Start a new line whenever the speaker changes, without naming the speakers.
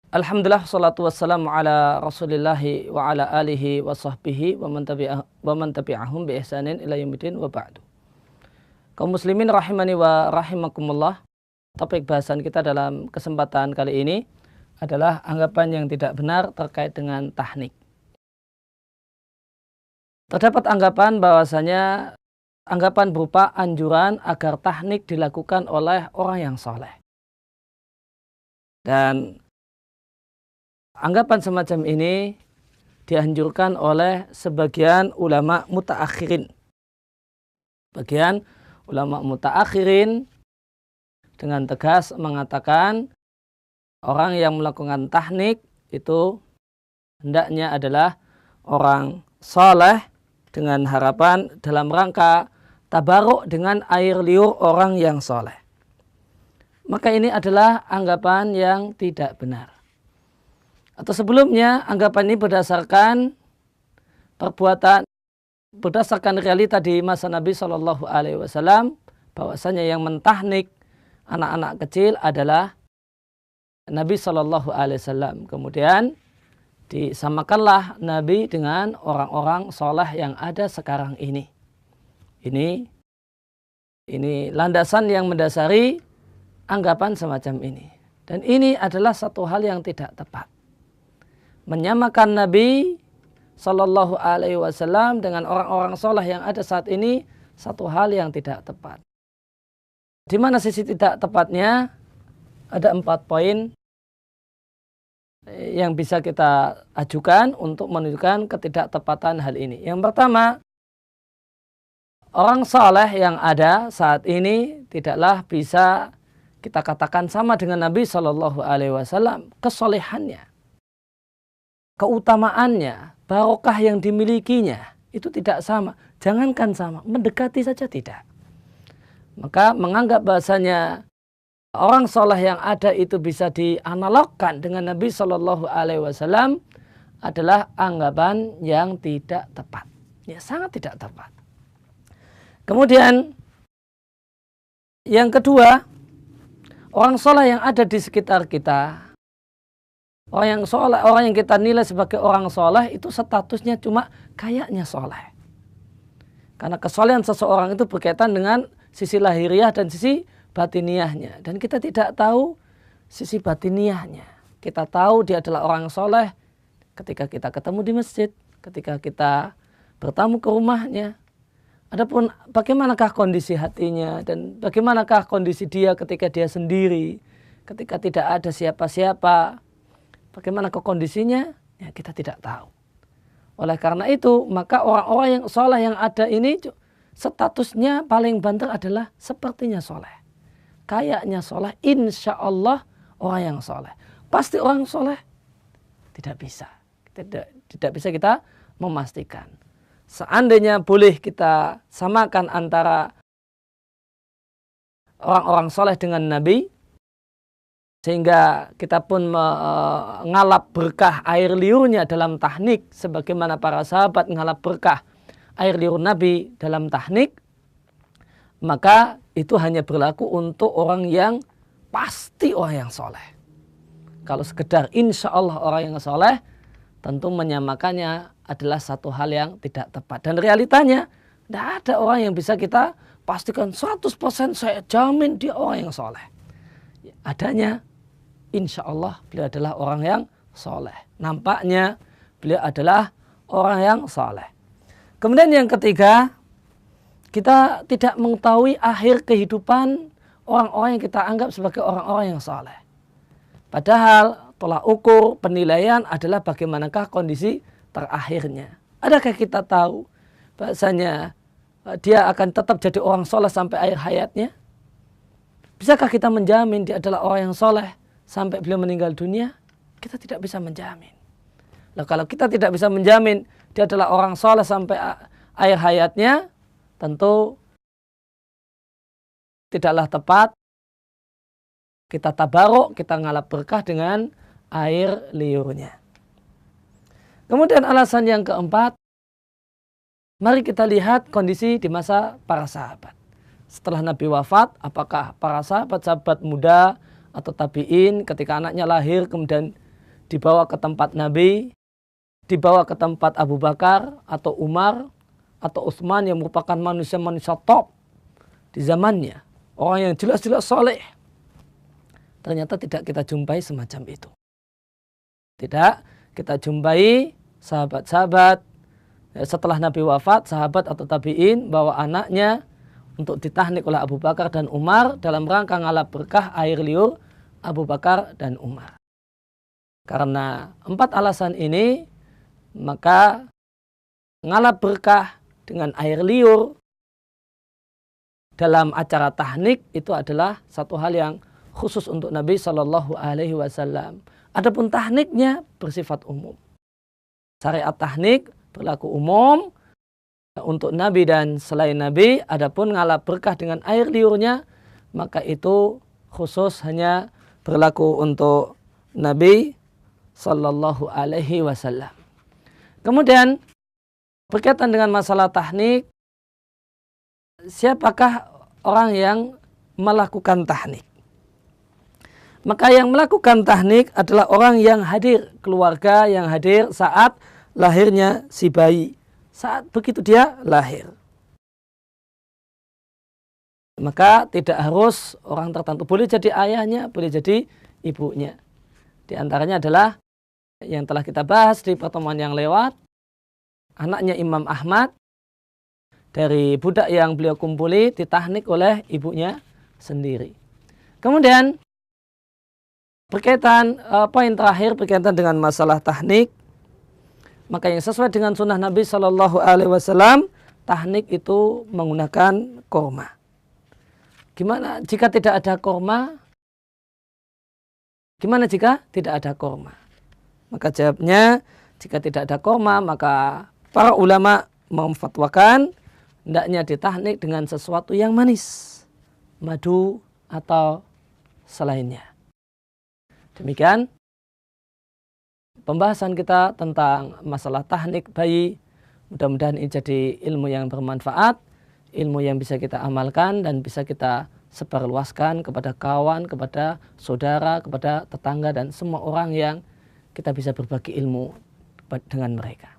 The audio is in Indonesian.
Alhamdulillah, salatu wassalamu ala rasulillahi wa ala alihi wa sahbihi wa man tabi'ahum bi ihsanin ila yaumidin wa ba'du. Kaum muslimin rahimani wa rahimakumullah. Topik bahasan kita dalam kesempatan kali ini adalah anggapan yang tidak benar terkait dengan tahnik. Terdapat anggapan bahwasanya anggapan berupa anjuran agar tahnik dilakukan oleh orang yang soleh. Dan anggapan semacam ini dianjurkan oleh sebagian ulama mutaakhirin. Bagian ulama mutaakhirin dengan tegas mengatakan orang yang melakukan tahnik itu hendaknya adalah orang soleh dengan harapan dalam rangka tabaruk dengan air liur orang yang soleh. Maka ini adalah anggapan yang tidak benar. Atau sebelumnya anggapan ini berdasarkan perbuatan, berdasarkan realita di masa Nabi SAW, bahwasanya yang mentahnik anak-anak kecil adalah Nabi SAW. Kemudian disamakanlah Nabi dengan orang-orang soleh yang ada sekarang ini. Ini landasan yang mendasari anggapan semacam ini. Dan ini adalah satu hal yang tidak tepat. Menyamakan Nabi Sallallahu Alaihi Wasallam dengan orang-orang soleh yang ada saat ini satu hal yang tidak tepat. Di mana sisi tidak tepatnya? Ada 4 poin yang bisa kita ajukan untuk menunjukkan ketidaktepatan hal ini. Yang pertama, orang soleh yang ada saat ini tidaklah bisa kita katakan sama dengan Nabi Sallallahu Alaihi Wasallam kesolehannya, keutamaannya, barokah yang dimilikinya itu tidak sama. Jangankan sama, mendekati saja tidak. Maka menganggap bahasanya orang soleh yang ada itu bisa dianalogkan dengan Nabi Shallallahu Alaihi Wasallam adalah anggapan yang tidak tepat. Ya, sangat tidak tepat. Kemudian yang kedua, orang soleh yang ada di sekitar kita, orang yang soleh, orang yang kita nilai sebagai orang soleh itu statusnya cuma kayaknya soleh. Karena kesolehan seseorang itu berkaitan dengan sisi lahiriah dan sisi batiniahnya. Dan kita tidak tahu sisi batiniahnya. Kita tahu dia adalah orang soleh ketika kita ketemu di masjid, ketika kita bertamu ke rumahnya. Adapun bagaimanakah kondisi hatinya dan bagaimanakah kondisi dia ketika dia sendiri, ketika tidak ada siapa-siapa, bagaimana kondisinya, ya kita tidak tahu. Oleh karena itu, maka orang-orang yang soleh yang ada ini statusnya paling banter adalah sepertinya soleh. Kayaknya soleh, insya Allah orang yang soleh. Pasti orang soleh? Tidak bisa. Tidak bisa kita memastikan. Seandainya boleh kita samakan antara orang-orang soleh dengan Nabi, sehingga kita pun mengalap berkah air liurnya dalam tahnik, sebagaimana para sahabat mengalap berkah air liur Nabi dalam tahnik, maka itu hanya berlaku untuk orang yang pasti orang yang soleh. Kalau sekedar insya Allah orang yang soleh, tentu menyamakannya adalah satu hal yang tidak tepat. Dan realitanya, tidak ada orang yang bisa kita pastikan 100% saya jamin dia orang yang soleh. Adanya, insya Allah beliau adalah orang yang soleh. Nampaknya beliau adalah orang yang soleh. Kemudian yang ketiga, kita tidak mengetahui akhir kehidupan orang-orang yang kita anggap sebagai orang-orang yang soleh. Padahal tolak ukur penilaian adalah bagaimanakah kondisi terakhirnya. Adakah kita tahu bahasanya dia akan tetap jadi orang soleh sampai akhir hayatnya? Bisakah kita menjamin dia adalah orang yang soleh sampai beliau meninggal dunia? Kita tidak bisa menjamin. Nah, kalau kita tidak bisa menjamin dia adalah orang soleh sampai akhir hayatnya, tentu tidaklah tepat kita tabaruk, kita ngalap berkah dengan air liurnya. Kemudian alasan yang keempat, mari kita lihat kondisi di masa para sahabat. Setelah Nabi wafat, apakah para sahabat-sahabat muda atau tabi'in ketika anaknya lahir kemudian dibawa ke tempat Nabi, dibawa ke tempat Abu Bakar atau Umar atau Utsman yang merupakan manusia-manusia top di zamannya, orang yang jelas-jelas soleh. Ternyata tidak kita jumpai semacam itu. Tidak kita jumpai sahabat-sahabat setelah Nabi wafat, sahabat atau tabi'in bawa anaknya untuk ditahnik oleh Abu Bakar dan Umar dalam rangka ngalap berkah air liur Abu Bakar dan Umar. Karena 4 alasan ini, maka ngalap berkah dengan air liur dalam acara tahnik itu adalah satu hal yang khusus untuk Nabi Shallallahu Alaihi Wasallam. Adapun tahniknya bersifat umum. Syariat tahnik berlaku umum untuk Nabi dan selain Nabi. Adapun ngalap berkah dengan air liurnya, maka itu khusus hanya berlaku untuk Nabi Sallallahu Alaihi Wasallam. Kemudian berkaitan dengan masalah tahnik, siapakah orang yang melakukan tahnik? Maka yang melakukan tahnik adalah orang yang hadir, keluarga yang hadir saat lahirnya si bayi, saat begitu dia lahir. Maka tidak harus orang tertentu, boleh jadi ayahnya, boleh jadi ibunya. Di antaranya adalah yang telah kita bahas di pertemuan yang lewat, anaknya Imam Ahmad dari budak yang beliau kumpuli ditahnik oleh ibunya sendiri. Kemudian berkaitan poin terakhir berkaitan dengan masalah tahnik, maka yang sesuai dengan sunnah Nabi Shallallahu Alaihi Wasallam, tahnik itu menggunakan korma. Gimana jika tidak ada korma? Gimana jika tidak ada korma? Maka jawabnya, jika tidak ada korma, maka para ulama memfatwakan hendaknya ditahnik dengan sesuatu yang manis, madu atau selainnya. Demikian pembahasan kita tentang masalah tahnik bayi. Mudah-mudahan ini jadi ilmu yang bermanfaat, ilmu yang bisa kita amalkan dan bisa kita sebarluaskan kepada kawan, kepada saudara, kepada tetangga dan semua orang yang kita bisa berbagi ilmu dengan mereka.